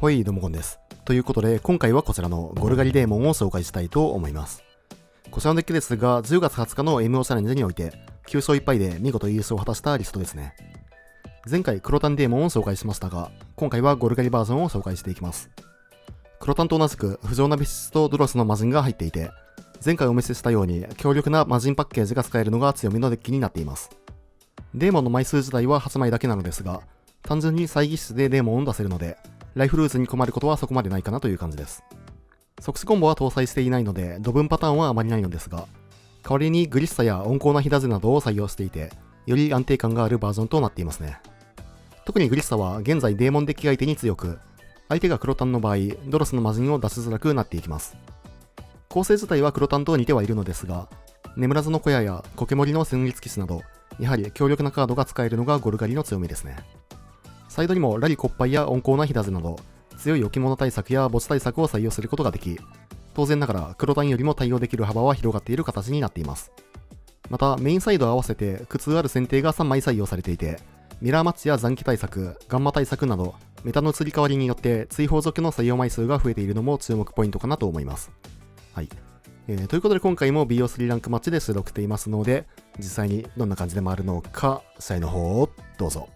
はい、どうもこんです。ということで、今回はこちらのゴルガリデーモンを紹介したいと思います。こちらのデッキですが、10月20日の MO チャレンジにおいて、9勝1敗で見事優勝を果たしたリストですね。前回、クロタンデーモンを紹介しましたが、今回はゴルガリバージョンを紹介していきます。クロタンと同じく、不浄な物質とドロスの魔人が入っていて、前回お見せしたように、強力な魔人パッケージが使えるのが強みのデッキになっています。デーモンの枚数自体は8枚だけなのですが、単純に猜疑室でデーモンを出せるので、ライフルーズに困ることはそこまでないかなという感じです。即死コンボは搭載していないので、土分パターンはあまりないのですが、代わりにグリッサや温厚な火ダゼなどを採用していて、より安定感があるバージョンとなっていますね。特にグリッサは現在デーモンデッキ相手に強く、相手がクロタンの場合、ドロスの魔人を出しづらくなっていきます。構成自体はクロタンと似てはいるのですが、眠らずの小屋やコケモリの戦慄騎士など、やはり強力なカードが使えるのがゴルガリの強みですね。サイドにもラリコッパイや温厚な火ダゼなど、強い置物対策や墓地対策を採用することができ、当然ながらクロタンよりも対応できる幅は広がっている形になっています。またメインサイド合わせて苦痛ある選定が3枚採用されていて、ミラーマッチや残機対策、ガンマ対策など、メタの移り変わりによって追放除去の採用枚数が増えているのも注目ポイントかなと思います。はい。ということで今回も BO3 ランクマッチで収録していますので、実際にどんな感じで回るのか、試合の方をどうぞ。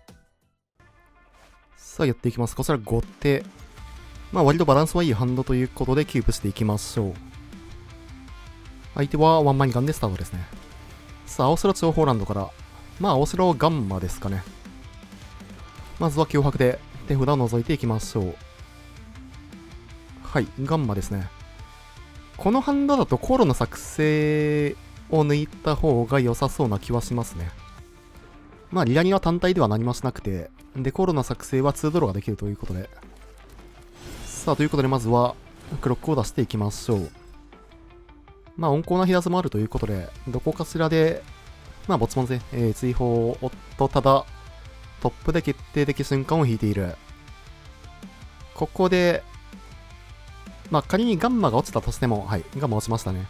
さあやっていきます。こちら後手。割とバランスはいいハンドということでキープしていきましょう。相手はワンマンガンでスタートですね。さあ、青空超ホーランドから、青空ガンマですかね。まずは脅迫で手札を覗いていきましょう。はい、ガンマですね。このハンドだとコロの作成を抜いた方が良さそうな気はしますね。リラニは単体では何もしなくて、で、コロナ作成は2ドローができるということで。さあ、ということでまずは、クロックを出していきましょう。温厚なヒラズもあるということで、どこかしらで、ボツモンゼ、追放ただ、トップで決定的瞬間を引いている。ここで、仮にガンマが落ちたとしても、はい、ガンマ落ちましたね。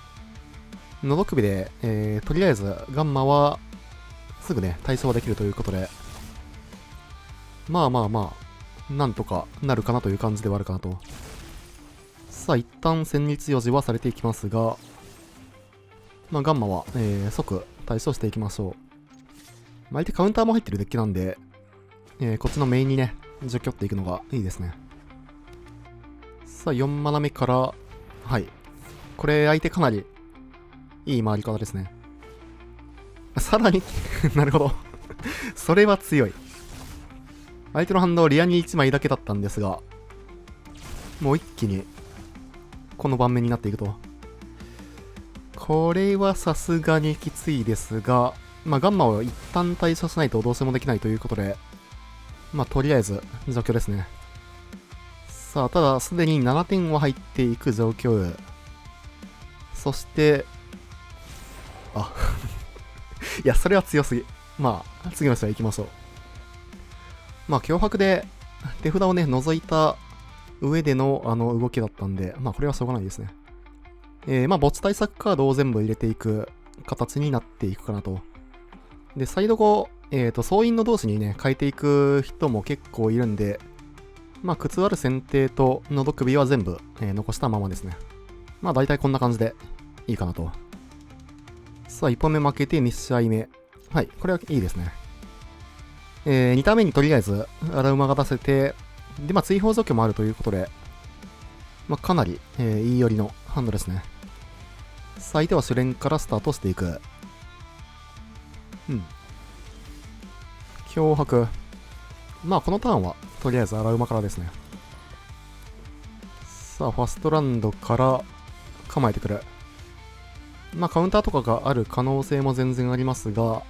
のど首で、とりあえず、ガンマは、すぐね、対処はできるということで、なんとかなるかなという感じではあるかなと。さあ、一旦戦慄予示はされていきますが、ガンマは、即対処していきましょう。相手カウンターも入ってるデッキなんで、こっちのメインにね、除去っていくのがいいですね。さあ、4マナ目から、はい。これ、相手かなり、いい回り方ですね。さらに、なるほど。それは強い。相手の反応リアに1枚だけだったんですが、もう一気に、この盤面になっていくと。これはさすがにきついですが、ガンマを一旦対処しないとどうしようもできないということで、とりあえず、除去ですね。さあ、ただ、すでに7点は入っていく状況。そして、いや、それは強すぎ。次の試合行きましょう。脅迫で手札をね、覗いた上での動きだったんで、これはしょうがないですね。墓地対策カードを全部入れていく形になっていくかなと。で、サイド後、総員の同士にね、変えていく人も結構いるんで、苦痛ある選定とのど首は全部、残したままですね。大体こんな感じでいいかなと。さあ、1本目負けて2試合目。はい、これはいいですね。2ターン目にとりあえず、アラウマが出せて、で、追放除去もあるということで、かなり、いい寄りのハンドですね。さあ、相手は主連からスタートしていく。脅迫。このターンは、とりあえずアラウマからですね。さあ、ファストランドから構えてくる。カウンターとかがある可能性も全然ありますが、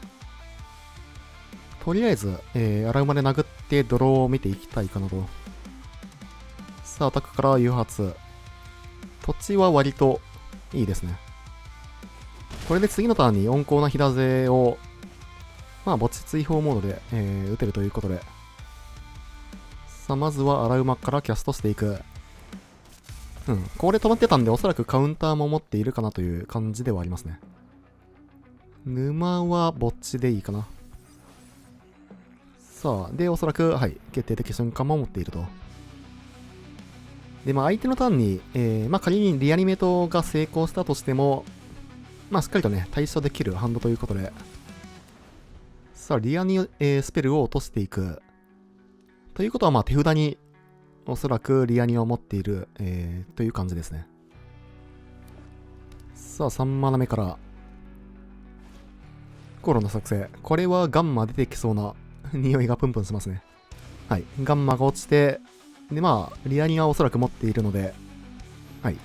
とりあえず、アラウマで殴ってドローを見ていきたいかなと。さあ、アタックから誘発。土地は割といいですね。これで次のターンに温厚な火ダゼを、墓地追放モードで、打てるということで。さあ、まずはアラウマからキャストしていく。これ止まってたんで、おそらくカウンターも持っているかなという感じではありますね。沼は墓地でいいかな。さあ、で、おそらく、はい、決定的瞬間も持っていると。で、まあ相手のターンに、まあ仮にリアニメートが成功したとしても、まあしっかりとね、対処できるハンドということで、さあ、リアニ、スペルを落としていく。ということは、まあ手札におそらくリアニを持っている、という感じですね。さあ、3マナ目から、コロの作成。これはガンマ出てきそうな匂いがプンプンしますね。はい。ガンマが落ちて、で、まあ、リアニはおそらく持っているので、はい。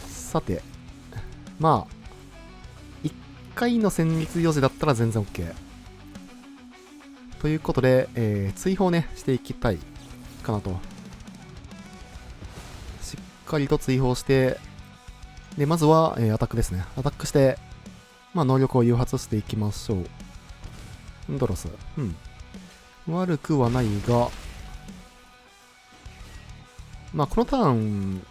さて、まあ、1回の戦慄4時だったら全然 OK。ということで、追放ね、していきたいかなと。しっかりと追放して、で、まずは、アタックですね。アタックして、まあ、能力を誘発していきましょう。ドロス。うん。悪くはないが、まあ、このターン、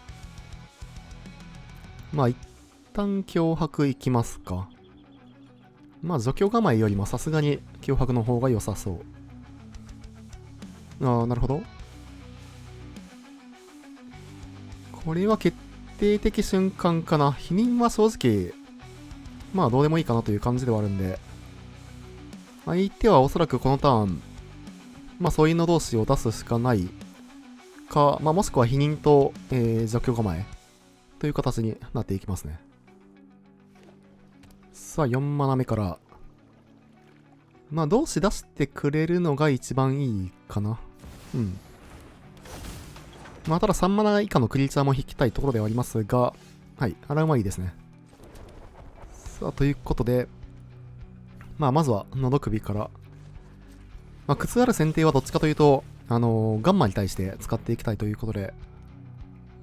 まあ、一旦脅迫いきますか。まあ、除去構えよりもさすがに脅迫の方が良さそう。ああ、なるほど。これは決定的瞬間かな。否認は正直、まあどうでもいいかなという感じではあるんで、相手はおそらくこのターン、まあそういうの同士を出すしかないか、まあもしくは否認と、除去構えという形になっていきますね。さあ4マナ目から、まあ同士出してくれるのが一番いいかな。うん。まあただ3マナ以下のクリーチャーも引きたいところではありますが、はい、洗うまいいですね。さあということで、まあまずは喉首から、まあ靴ある選定はどっちかというと、ガンマに対して使っていきたいということで、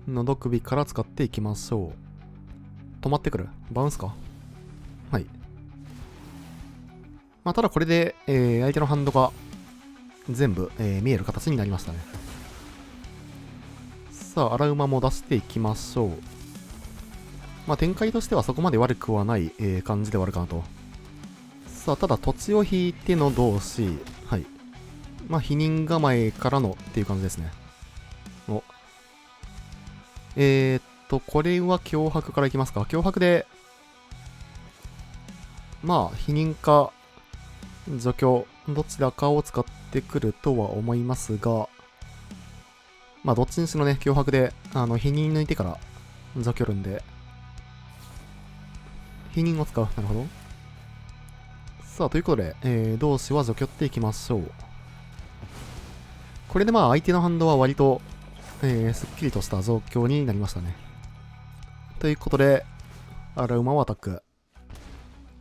喉首から使っていきましょう。止まってくる。バウンスか。はい。まあただこれで、相手のハンドが全部、見える形になりましたね。さあ、荒馬も出していきましょう。まあ展開としてはそこまで悪くはない、感じではあるかなと。さあ、ただ土地を引いての同士。はい。まあ、否認構えからのっていう感じですね。お。これは脅迫からいきますか。脅迫で、まあ、否認か、除去、どちらかを使ってくるとは思いますが、まあ、どっちにしろね、脅迫で、否認抜いてから除去るんで、否認を使う。なるほど。さあ、ということで、同士は除去っていきましょう。これでまあ、相手のハンドは割と、すっきりとした状況になりましたね。ということで、アラウマをアタック。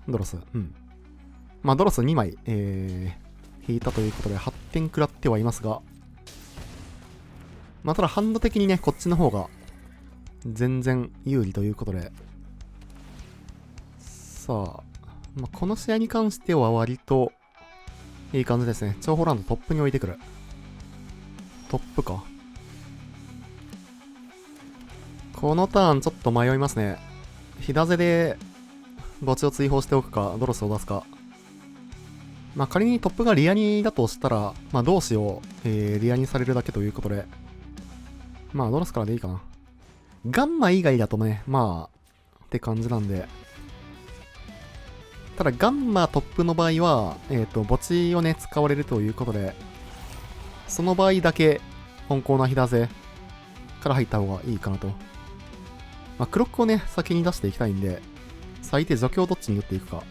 ドロス。うん。まあ、ドロス2枚、引いたということで、8点食らってはいますが、まあ、ただ、ハンド的にね、こっちの方が、全然有利ということで、さあ、まあ、この試合に関しては割と、いい感じですね。超ホランドトップに置いてくる。トップか。このターンちょっと迷いますね。左背で墓地を追放しておくか、ドロスを出すか。まあ仮にトップがリアニだとしたら、まあ同士を、リアニされるだけということで、まあドロスからでいいかな。ガンマ以外だとね、まあ、って感じなんで。ただガンマトップの場合は、墓地をね、使われるということで、その場合だけ、温厚な左背から入った方がいいかなと。まあ、クロックをね、先に出していきたいんで、最低除去をどっちに打っていくか。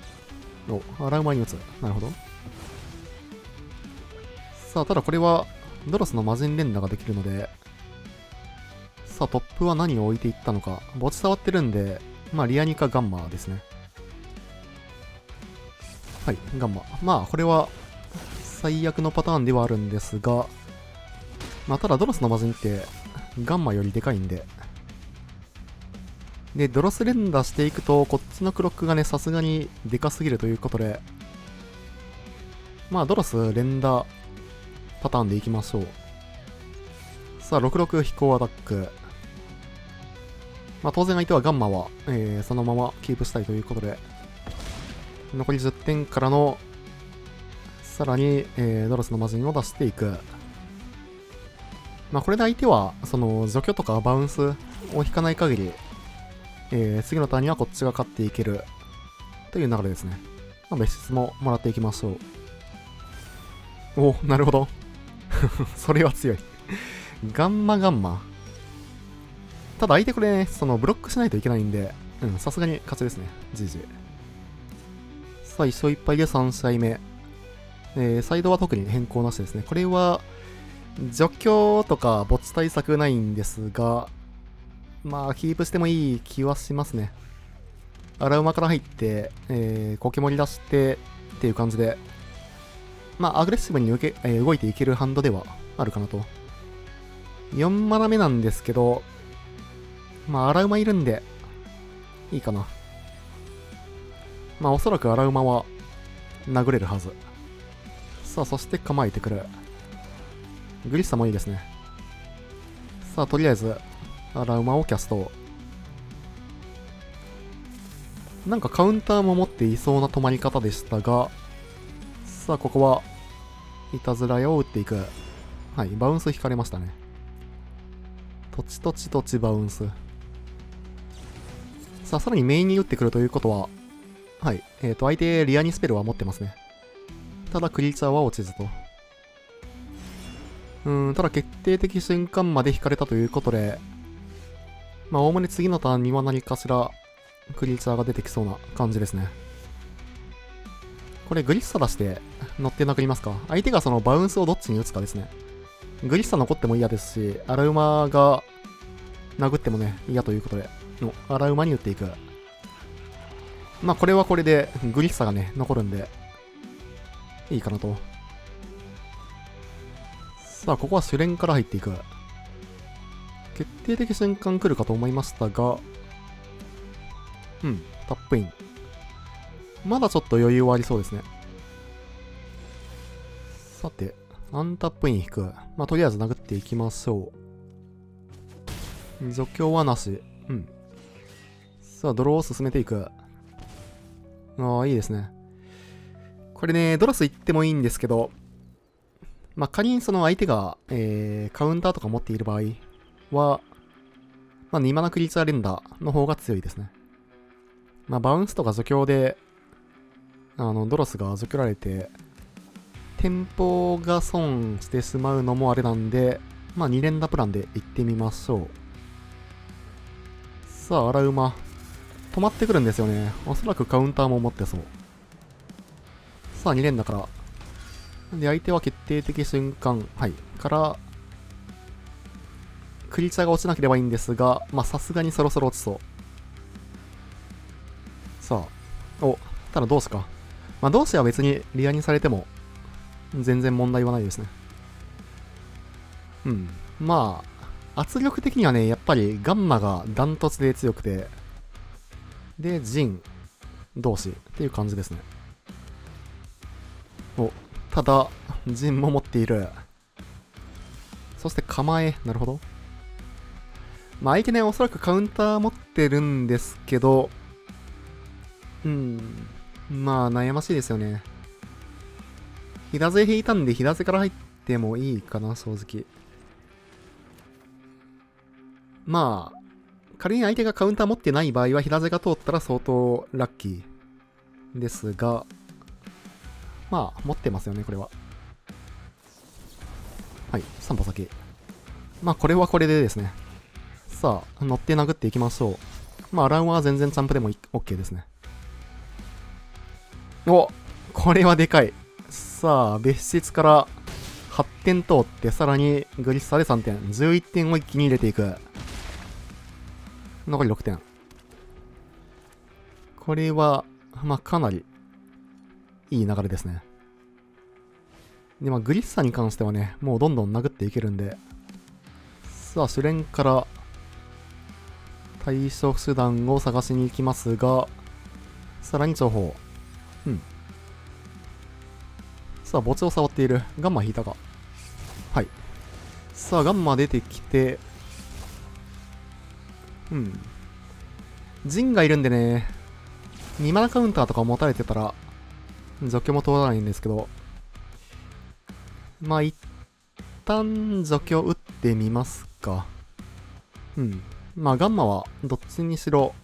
お、洗う前に打つ。なるほど。さあ、ただこれは、ドロスの魔人連打ができるので、さあ、トップは何を置いていったのか。墓地触ってるんで、まあ、リアニかガンマですね。はい、ガンマ。まあ、これは、最悪のパターンではあるんですが、まあ、ただドロスの魔人って、ガンマよりでかいんで、で、ドロス連打していくと、こっちのクロックがね、さすがにでかすぎるということで、まあ、ドロス連打パターンでいきましょう。さあ、66飛行アタック。まあ、当然相手はガンマは、そのままキープしたいということで、残り10点からの、さらに、ドロスの魔人を出していく。まあこれで相手は、その除去とかバウンスを引かない限り、次のターンにはこっちが勝っていけるという流れですね。まあ、別室ももらっていきましょう。お、なるほど。それは強い。ガンマガンマ。ただ相手これね、そのブロックしないといけないんで、さすがに勝ちですね。GG。さあ、1勝1敗で3試合目。サイドは特に変更なしですね。これは、除去とか墓地対策ないんですが、まあ、キープしてもいい気はしますね。荒馬から入って、コケ盛り出してっていう感じで、まあ、アグレッシブに動いていけるハンドではあるかなと。4マナ目なんですけど、まあ、荒馬いるんで、いいかな。まあ、おそらく荒馬は殴れるはず。さあ、そして構えてくる。グリッサもいいですね。さあ、とりあえず、荒馬をキャスト。なんかカウンターも持っていそうな止まり方でしたが、さあ、ここは、いたずらを打っていく。はい、バウンス引かれましたね。土地土地土地バウンス。さあ、さらにメインに打ってくるということは、はい、相手リアにスペルは持ってますね。ただ、クリーチャーは落ちずと。ただ決定的瞬間まで引かれたということで、まあ、おおむね次のターンには何かしら、クリーチャーが出てきそうな感じですね。これグリッサ出して乗って殴りますか。相手がそのバウンスをどっちに打つかですね。グリッサ残っても嫌ですし、荒馬が殴ってもね、嫌ということで、荒馬に打っていく。まあこれはこれでグリッサがね、残るんで、いいかなと。さあ、ここは主連から入っていく。決定的瞬間来るかと思いましたが、タップイン。まだちょっと余裕はありそうですね。さて、アンタップイン引く。まあ、とりあえず殴っていきましょう。除去はなし。さあ、ドローを進めていく。ああ、いいですね。これね、ドロス行ってもいいんですけど、まあ、仮にその相手が、カウンターとか持っている場合は、まあ、2マナクリーチャー連打の方が強いですね。まあ、バウンスとか除去で、ドロスが除去られて、テンポが損してしまうのもあれなんで、まあ、2連打プランで行ってみましょう。さあ、荒馬。止まってくるんですよね。おそらくカウンターも持ってそう。さあ、2連打から。で、相手は決定的瞬間、はい、から、クリーチャーが落ちなければいいんですが、まあ、さすがにそろそろ落ちそう。さあ、ただどうすか。まあ、同志は別にリアにされても、全然問題はないですね。まあ、圧力的にはね、やっぱりガンマがダントツで強くて、で、ジン、同士っていう感じですね。ただ、ジンも持っている。そして構え、なるほど。まあ相手ね、おそらくカウンター持ってるんですけど、まあ悩ましいですよね。平背引いたんで平背から入ってもいいかな、正直。まあ、仮に相手がカウンター持ってない場合は平背が通ったら相当ラッキーですが、まあ、持ってますよね、これは。はい、3歩先。まあ、これはこれでですね。さあ、乗って殴っていきましょう。まあ、ランは全然チャンプでも OK ですね。お、これはでかい。さあ、別室から8点通って、さらにグリッサーで3点。11点を一気に入れていく。残り6点。これは、まあ、かなりいい流れですね。で、まあ、グリッサに関してはね、もうどんどん殴っていけるんで。さあ、主連から対処手段を探しに行きますが、さらに情報。さあ、墓地を触っている。ガンマ引いたか。はい。さあ、ガンマ出てきて、ジンがいるんでね、2マナカウンターとか持たれてたら、除去も通らないんですけど、まあ、一旦除去打ってみますか。うん。まあガンマはどっちにしろ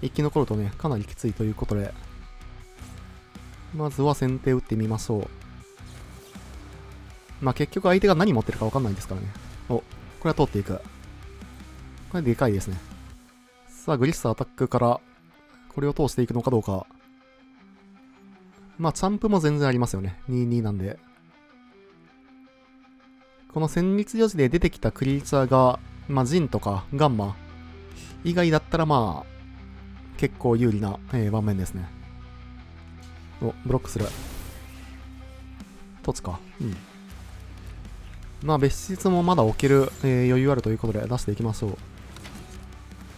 生き残るとね、かなりきついということで、まずは先手打ってみましょう。まあ結局相手が何持ってるか分かんないですからね。お、これは通っていく。これでかいですね。さあ、グリッサーアタックから、これを通していくのかどうか。まあ、チャンプも全然ありますよね。2-2なんで。この戦慄4時で出てきたクリーチャーが、まあ、ジンとかガンマ以外だったら、まあ、結構有利な、盤面ですね。お、ブロックする。トツか。うん。まあ、別室もまだ置ける、余裕あるということで出していきましょ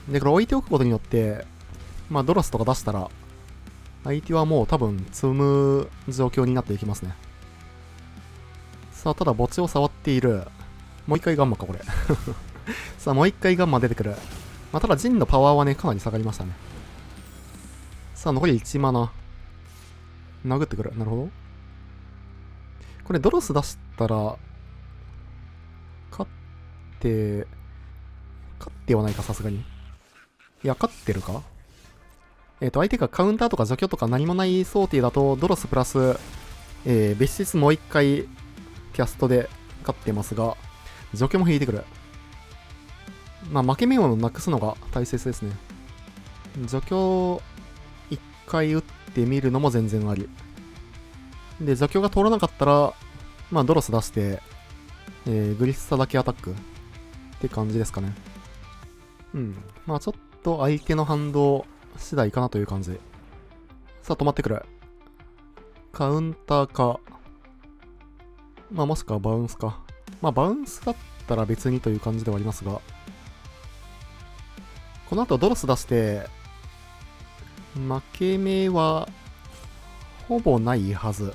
う。で、これ置いておくことによって、まあ、ドロスとか出したら、相手はもう多分積む状況になっていきますね。さあ、ただ墓地を触っている。もう一回ガンマか、これ。さあ、もう一回ガンマ出てくる。まあ、ただ、ジンのパワーはね、かなり下がりましたね。さあ、残り1マナ。殴ってくる。なるほど。これ、ドロス出したら、勝ってはないか、さすがに。いや、勝ってるか。相手がカウンターとか除去とか何もない想定だと、ドロスプラス、別室もう一回、キャストで勝ってますが、除去も引いてくる。まあ、負け目をなくすのが大切ですね。除去、一回打ってみるのも全然あり。で、除去が通らなかったら、まあ、ドロス出して、グリッサだけアタックって感じですかね。うん。まあ、ちょっと相手の反動、次第かなという感じ。さあ、止まってくる。カウンターか。まあ、もしくはバウンスか。まあ、バウンスだったら別にという感じではありますが。この後ドロス出して、負け目は、ほぼないはず。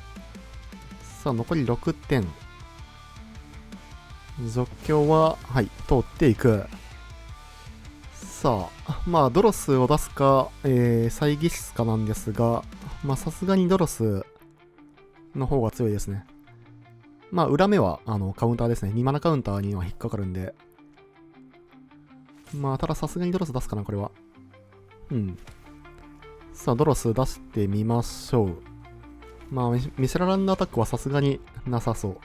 さあ、残り6点。除去は、はい、通っていく。さあ、まあ、ドロスを出すか、再ギスかなんですが、まあ、さすがにドロスの方が強いですね。まあ、裏目は、カウンターですね。2マナカウンターには引っかかるんで。まあ、たださすがにドロス出すかな、これは。うん。さあ、ドロス出してみましょう。まあ、ミシェラランドアタックはさすがになさそう。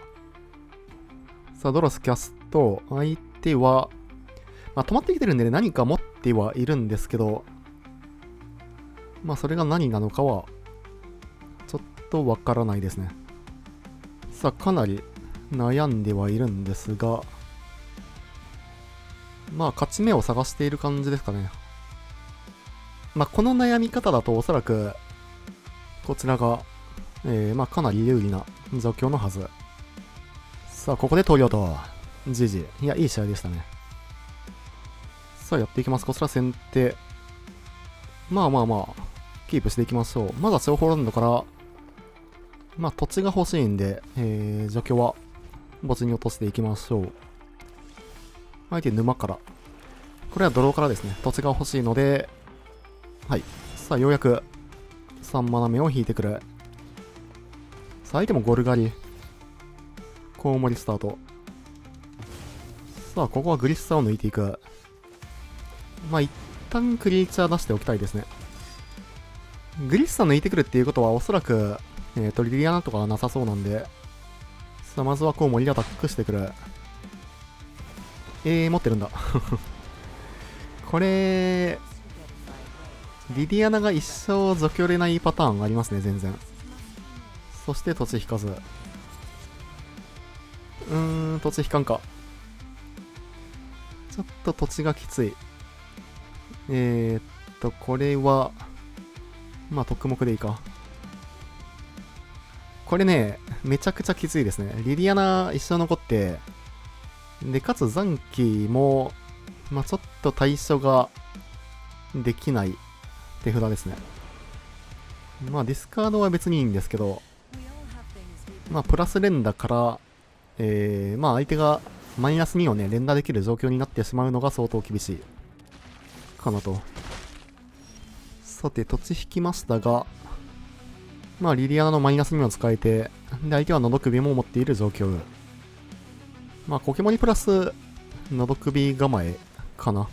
さあ、ドロスキャスト、相手は、まあ、止まってきてるんでね、何か持ってはいるんですけど、まあ、それが何なのかは、ちょっとわからないですね。さあ、かなり悩んではいるんですが、まあ、勝ち目を探している感じですかね。まあ、この悩み方だとおそらく、こちらが、まあ、かなり有利な状況のはず。さあ、ここで投了と、GG。いや、いい試合でしたね。さあ、やっていきます。こちら先手。まあまあまあ、キープしていきましょう。まだ情報ランドから、まあ土地が欲しいんで、除去は墓地に落としていきましょう。相手沼から。これはドローからですね。土地が欲しいので、はい。さあ、ようやく3マナ目を引いてくる。さあ、相手もゴルガリ。コウモリスタート。さあ、ここはグリッサーを抜いていく。まあ、一旦クリーチャー出しておきたいですね。グリッサー抜いてくるっていうことはおそらく、リリアナとかはなさそうなんで、さあ、まずはコウモリアタックしてくる。持ってるんだ。これ、リリアナが一生除去れないパターンありますね、全然。そして土地引かず。土地引かんか。ちょっと土地がきつい。これは、まあ、特目でいいか。これね、めちゃくちゃきついですね。リリアナ一生残って、で、かつ残機も、まあ、ちょっと対処ができない手札ですね。まあ、ディスカードは別にいいんですけど、まあ、プラス連打から、まあ、相手がマイナス2をね、連打できる状況になってしまうのが相当厳しいかなと。さて、土地引きましたが、まあ、リリアナのマイナス2を使えて、で、相手はのど首も持っている状況。まあ、コケモリプラス、喉首構えかな。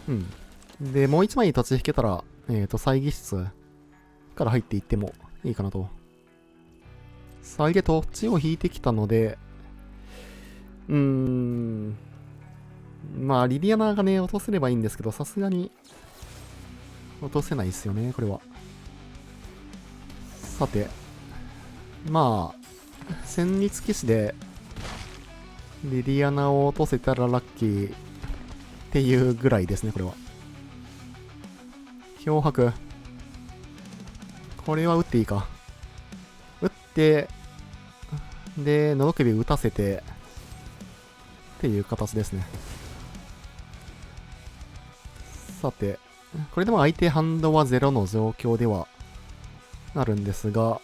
うん。で、もう一枚立ち引けたら、猜疑室から入っていってもいいかなと。さあ、で、こっちを引いてきたので、まあ、リディアナがね、落とせればいいんですけど、さすがに、落とせないですよね、これは。さて、まあ、戦慄騎士で、リディアナを落とせたらラッキーっていうぐらいですね、これは。漂白。これは打っていいか。打って、で、喉首打たせて、っていう形ですね。さて、これでも相手ハンドは0の状況ではあるんですが、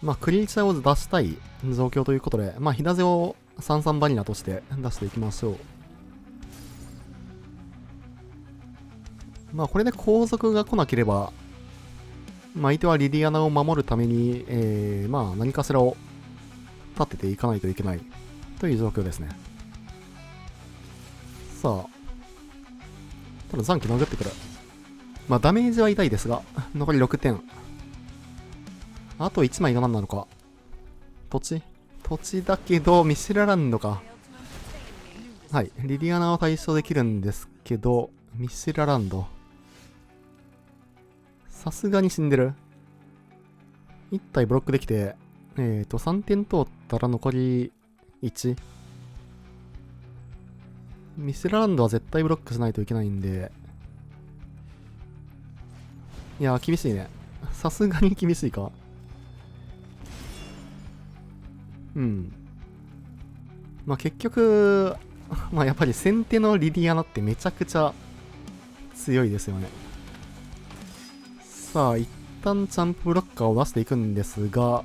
まあ、クリーチャーを出したい状況ということで、まあ、左手を33バニラとして出していきましょう。まあ、これで後続が来なければ、まあ、相手はリディアナを守るために、まあ、何かしらを立てていかないといけないという状況ですね。さあ、ただ残機殴ってくる。まあ、ダメージは痛いですが、残り6点。あと1枚が何なのか。土地だけど、ミシェラランドか。はい。リディアナは対処できるんですけど、ミシェラランド。さすがに死んでる。1体ブロックできて、3点通ったら残り1。ミシェラランドは絶対ブロックしないといけないんで、いやー、厳しいね。さすがに厳しいか。うん。まあ結局、まあやっぱり先手のリディアナってめちゃくちゃ強いですよね。さあ、一旦チャンプブロッカーを出していくんですが、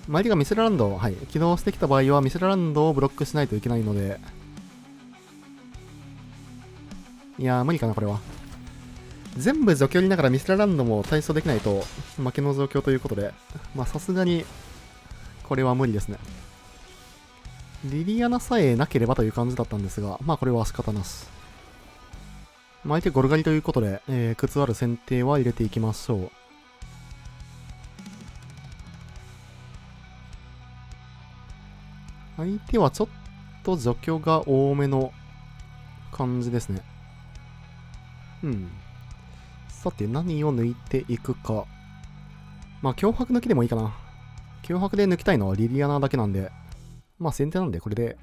相手がミシェラランド、はい、起動してきた場合はミシェラランドをブロックしないといけないので、いやー、無理かな、これは。全部除去にながらミシェラランドも対処できないと負けの状況ということで、まあさすがに、これは無理ですね。リリアナさえなければという感じだったんですが、まあこれは仕方なし。相手ゴルガリということで、靴ある選定は入れていきましょう。相手はちょっと除去が多めの感じですね。うん。さて、何を抜いていくか。まあ、脅迫抜きでもいいかな。脅迫で抜きたいのはリリアナだけなんで、まあ、先手なんでこれで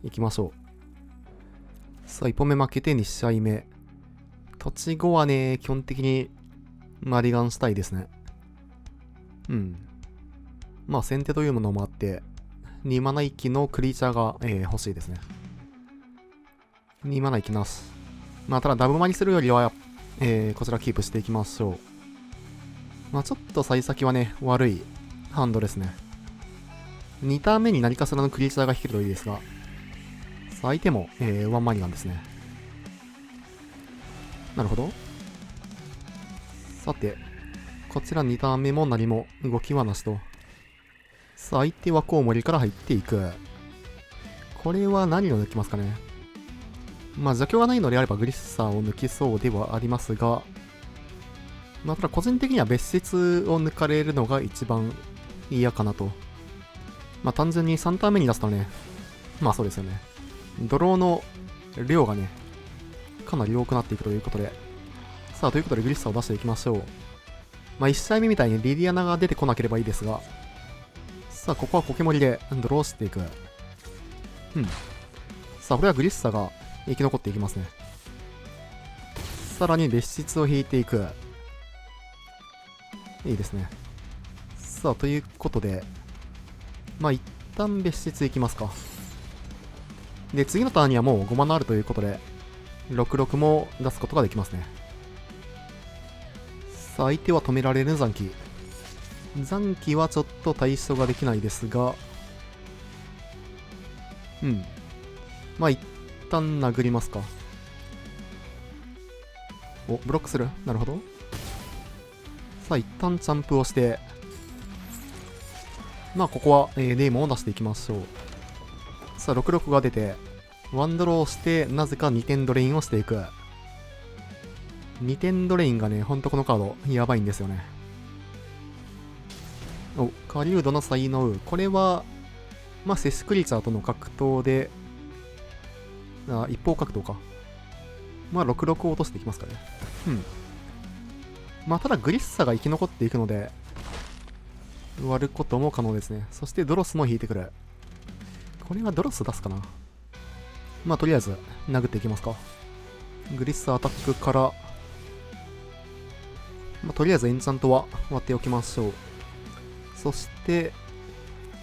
いきましょう。さあ、1本目負けて2試合目。土地後はね、基本的にマリガンしたいですね。うん。まあ、先手というものもあって、2マナ域のクリーチャーが、欲しいですね。2マナ域なし。まあ、ただダブマにするよりは、こちらキープしていきましょう。まあ、ちょっと幸先はね、悪いハンドですね。2ターン目に何かしらのクリーチャーが引けるといいですが、相手も、ワンマニガンですね。なるほど。さて、こちら2ターン目も何も動きはなしと。さあ、相手はコウモリから入っていく。これは何を抜きますかね。まあ、邪教がないのであればグリッサーを抜きそうではありますが、まあ、ただ個人的には別室を抜かれるのが一番嫌かなと。まあ、単純に3ターン目に出すとね、まあそうですよね。ドローの量がね、かなり多くなっていくということで。さあ、ということでグリッサーを出していきましょう。まあ、1試合目みたいにリディアナが出てこなければいいですが、さあ、ここはコケモリでドローしていく。うん。さあ、これはグリッサが生き残っていきますね。さらに別室を引いていく。いいですね。さあ、ということで、まあ一旦別室行きますか。で、次のターンにはもう5マナあるということで、66も出すことができますね。さあ、相手は止められる残機。残機はちょっと対処ができないですが、うん。まあ一旦殴りますか。お、ブロックする。なるほど。さあ、一旦チャンプをして、まあここは、デーモンを出していきましょう。さあ66が出てワンドローしてなぜか2点ドレインをしていく。2点ドレインがね、ほんとこのカードやばいんですよね。お、狩人の才能。これはまあセスクリーチャーとの格闘で一方格闘か。まあ66を落としていきますかね。まあただグリッサが生き残っていくので割ることも可能ですね。そしてドロスも引いてくる。これはドロス出すかな。まあとりあえず殴っていきますか。グリッサアタックから、まあ、とりあえずエンチャントは割っておきましょう。そして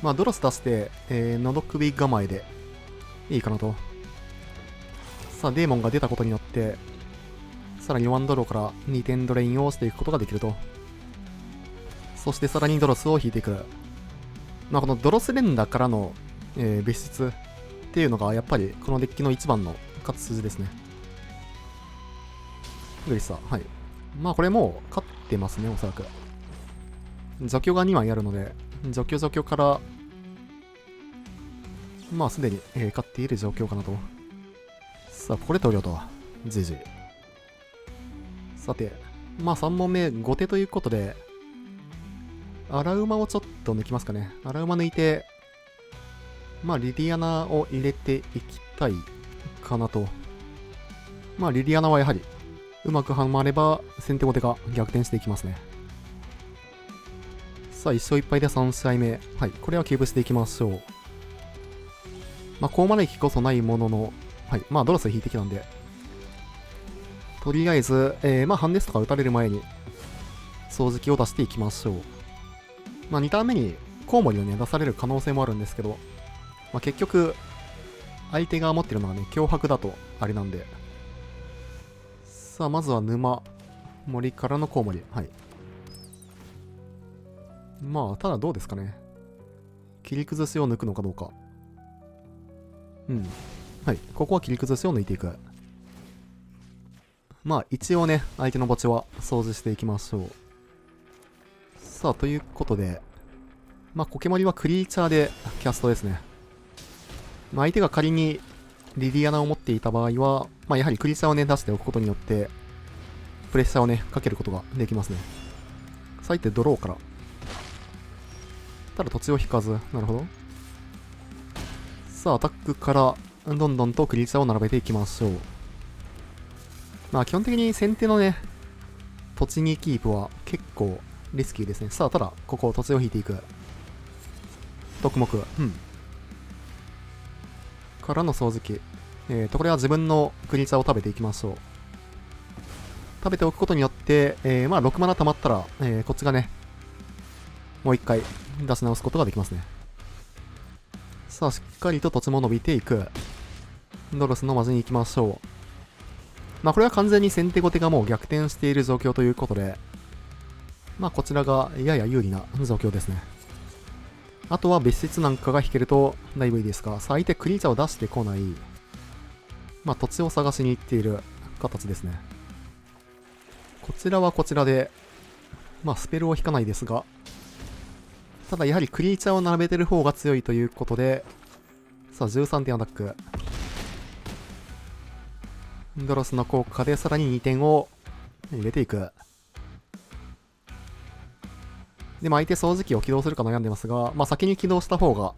まあドロス出して、喉首構えでいいかなと。さあデーモンが出たことによってさらにワンドローから2点ドレインをしていくことができると。そしてさらにドロスを引いていく。まあこのドロス連打からの、別室っていうのがやっぱりこのデッキの一番の勝つ筋ですね。グリッサー、はい。まあこれもう勝ってますね、おそらく。除去が2枚あるので、除去から、まあすでに、勝っている状況かなと。さあ、これ投了と。じじ。さて、まあ3問目、後手ということで、荒馬をちょっと抜きますかね。荒馬抜いて、まあリディアナを入れていきたいかなと。まあリディアナはやはり、うまくはまれば先手後手が逆転していきますね。さあ1勝1敗で3試合目。はい、これはキープしていきましょう。まあこうまできこそないものの、はい、まあドロス引いてきたんで、とりあえず、まあハンデスとか打たれる前に掃除機を出していきましょう。まあ2ターン目にコウモリをね出される可能性もあるんですけど、まあ、結局相手が持ってるのがね脅迫だとあれなんで。さあまずは沼森からのコウモリ。はい。まあただどうですかね、切り崩しを抜くのかどうか。はい、ここは切り崩しを抜いていく。まあ一応ね相手の墓地は掃除していきましょう。さあということで、まあコケモリはクリーチャーでキャストですね。まあ、相手が仮にリディアナを持っていた場合は、まあ、やはりクリーチャーをね出しておくことによってプレッシャーをねかけることができますね。最低ドローから、ただ土地を引かず。なるほど。さあアタックからどんどんとクリーチャーを並べていきましょう。まあ基本的に先手のね土地にキープは結構リスキーですね。さあただここ土地を引いていく。特目からの掃除機。これは自分のクリーチャーを食べていきましょう。食べておくことによって、まあ6マナ溜まったら、こっちがねもう一回出し直すことができますね。さあしっかりと土地も伸びていく。ドロスのマジに行きましょう。まあこれは完全に先手後手がもう逆転している状況ということで、まあこちらがやや有利な状況ですね。あとは別室なんかが引けるとだいぶいいですが、さあ相手クリーチャーを出してこない。まあ土地を探しに行っている形ですね。こちらはこちらで、まあスペルを引かないですが、ただやはりクリーチャーを並べてる方が強いということで、さあ13点アタック。ドロスの効果でさらに2点を入れていく。でも相手掃除機を起動するか悩んでますが、まあ先に起動した方が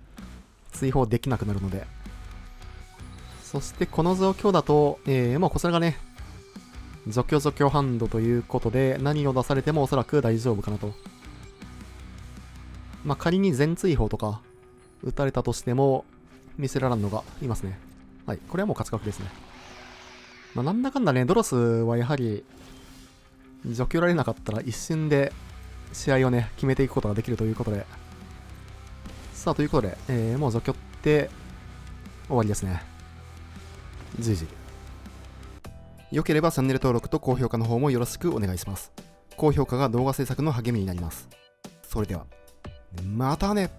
追放できなくなるので。そしてこの状況だと、もうこちらがね、除去ハンドということで、何を出されてもおそらく大丈夫かなと。まあ仮に全追放とか打たれたとしても、ミスららんのがいますね。はい、これはもう勝ち確ですね。まあなんだかんだね、ドロスはやはり、除去られなかったら一瞬で試合をね、決めていくことができるということで。さあ、ということで、もう除去って終わりですね。GG。良ければチャンネル登録と高評価の方もよろしくお願いします。高評価が動画制作の励みになります。それでは、またね。